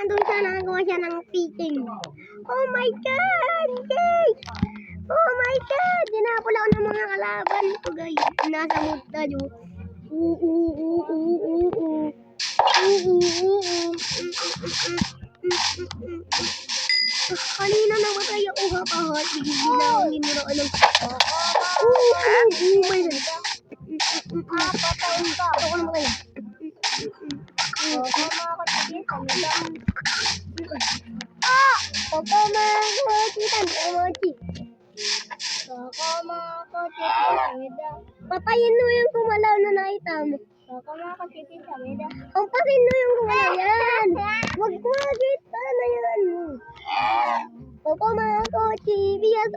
nandun siya, nagawa siya ng picking. Oh my God, guys! Oh my God! Dinapol ako ng mga kalaban ko, guys. Nasa mood tayo. Kanina namatay ako hapahat. Bigla akong ginuraan ng... Oh my God! Patayin ka. Ako namatay. Patayin mo yung kumalaw na nakita mo. Pampasin mo yung kumalaw yan. Wag kumagita na yan. Papa mga kochi, biyas.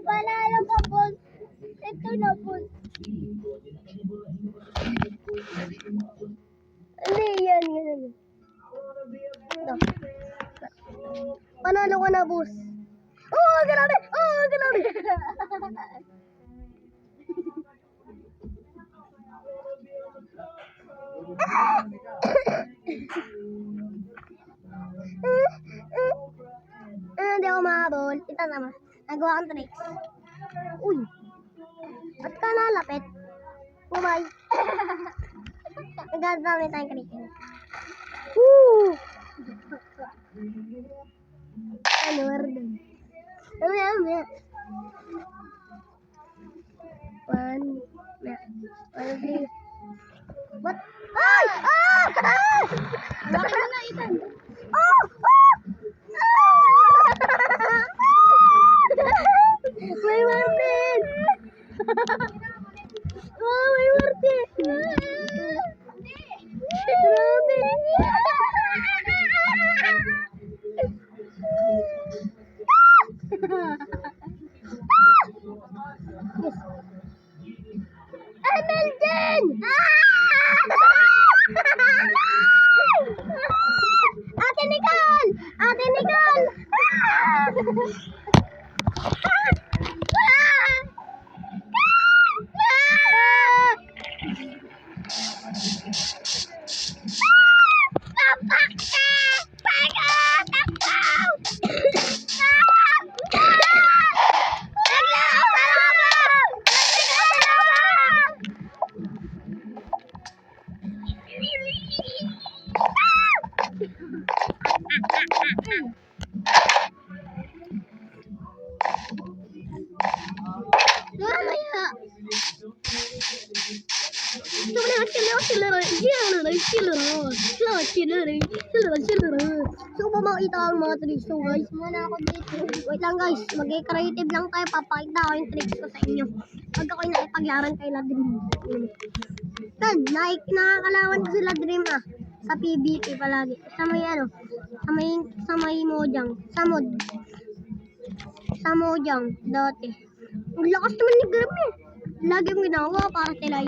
Panalo ka, boss. Ito na, boss. Ano yan? Panalo ka na, boss. Oh, grabe! Oh, grabe! Hindi ako mahabol. Kita naman. Nagawa kang tricks. Uy! Ba't ka nalapit? Bye-bye. Nagdadami tayong krikin. Woo! Ano, Arden? Ano? One, three. What? Ay! Bakit na itan? May Martin! May Martin! Grabe! Emelden! Ate Nicole! Ate Nicole! So, pamakita ang mga tricks. So, guys, muna ako dito. Wait lang, guys. Mag-creative lang tayo. Papakita ko yung tricks ko sa inyo. Pag ako'y nakipaglaran kay Ladrim. Tan, nakakalawan ko sila Dream sa PBT palagi. Sa may sa may Mojang. Sa Mojang, dati. Ang lakas naman ni Grim eh. Lagi yung ginagawa para sila'y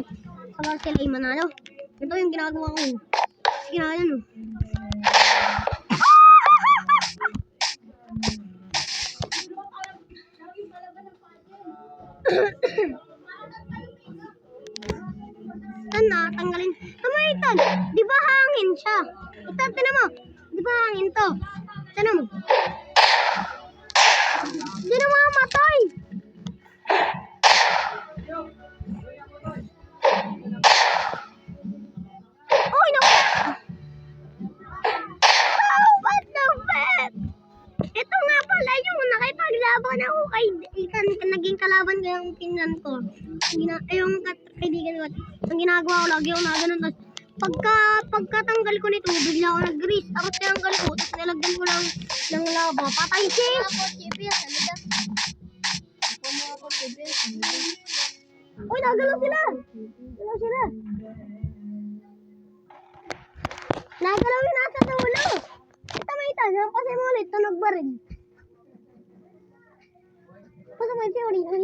manalo. Ito yung ginagawa ko. Ginagawa tanggalin. Tan, di ba hangin siya? Ito, tinan mo. Di ba hangin to? Tinan mo. Di na mamatay. Uy, naku. Oh, what the fuck? Ito nga pala yung nakipaglaban ako kay Ethan. Naging kalaban ko yung pinsan ko. Yung kaibigan ko. Ang ginagawa ko lagi ako na ganun. Pagkatanggal ko nito, bigla ako nag-grease. Tapos tinanggal ko, tapos nilagyan ko lang ng lava. Patay siya! Uy, nagalaw sila! Nagalaw sila! Nagalaw yung nasa dulo! Ito may tagang kasi mo ulit, tunog ba rin? Kasi mo siya ulit, uy,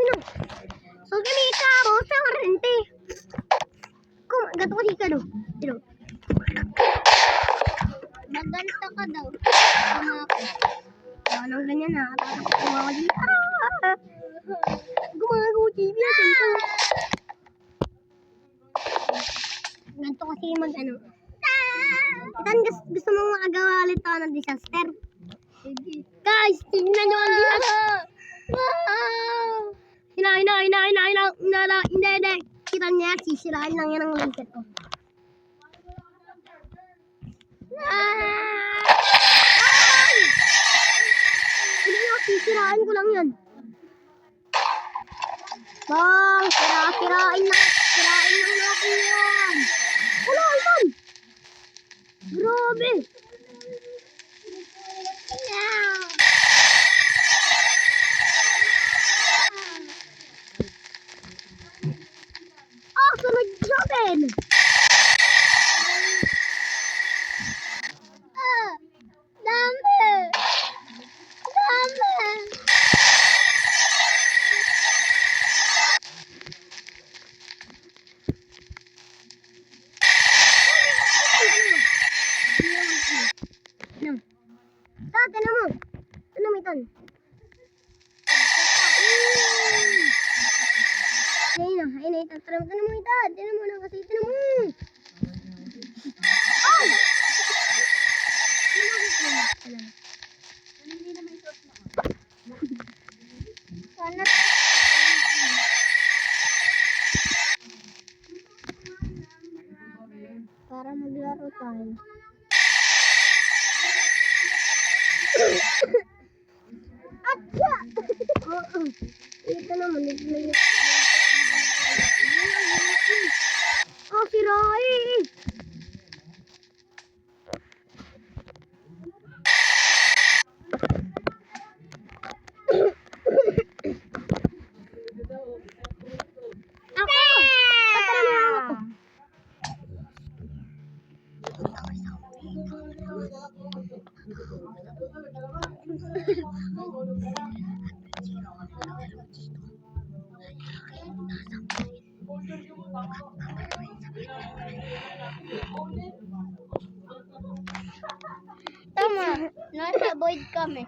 no! So, ganito ako sa karente. Kung, gato kasi ka do. Sino? Maganta ka daw. Anong ganyan ha? Tatakot ko ako dito. Gumagawa TV yan. Ganito kasi mag-ano. Itan, gusto mong makagawa ulit ako ng disaster? Guys, tingnan nyo ang disaster. Hindi. Kita niya, sisirain lang yan ang lingkit ko. Sisirain ko lang yan. Bang, sirain lang natin yan. Wala, Ivan. Grabe. Sunod Joven. Dami. Tignan mo. Ano mo ito? Ayun na ito. Tignan mo ito. Tignan mo lang kasi. Tignan mo. Oh! Hindi na may shot na. Sana para maglaro tayo. Atya! Oo. Ito naman. Oh, si Rai! Ako! Patranahan ako. Tama, nasa void kami.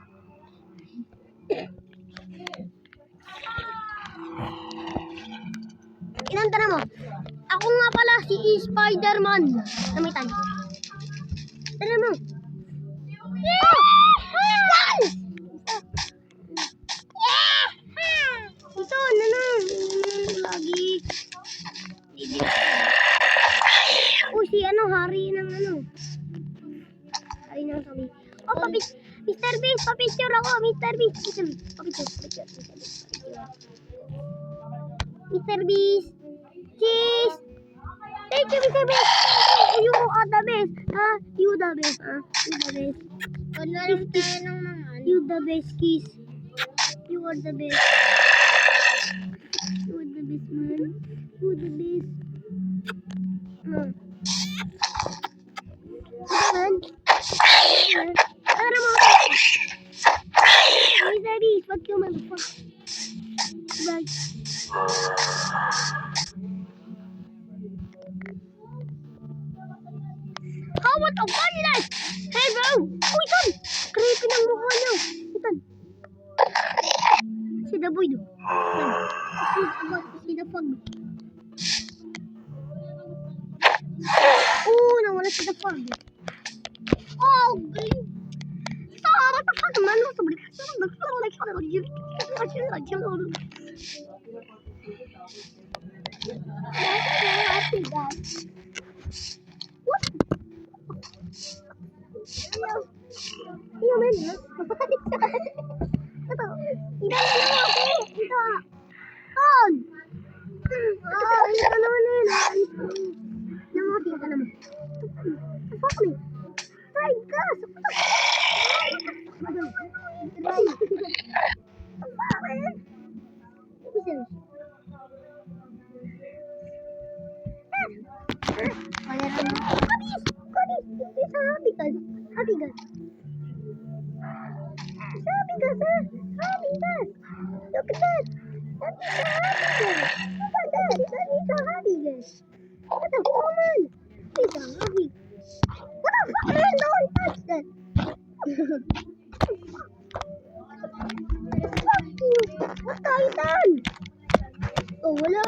Inanta na mo. Ako nga pala si Spider-Man. Namitan. Tara mo. Ito, lagi. Si hari ng Hari ng sabi. Oh, Mr. Beast, papicture ako, Mr. Beast. Papicture. Mr. Beast. Cheese. Thank you, Mr. Beast. You are the best. You the best. You the best, kiss. You are the best. You are the best, man. You are the best. Mr. Beast, fuck you, motherfucker. Bye. How about a funny life? Hey, bro! Oh, Ethan! Creepy ng mukha niyo. Ethan. Si the boy, do. Si the fog. Oh, nawala si the fog. Oh, galing. What the fuck, man? What's the matter? What? Iya, man. Ito. Ito. On. Ito naman yun. Namati ka naman. Fuck me. Try gas. Bakit? Isa. Kabis! Kabis! Hindi sa habitat. Habitat. Sa habitat, ha? Habitat. Look at that. That's a habitat. Look at that. That is a habitat. What the fuck, man? It's a habitat. What the fuck, man? Don't touch that. Fuck you. What Titan? Oh, wala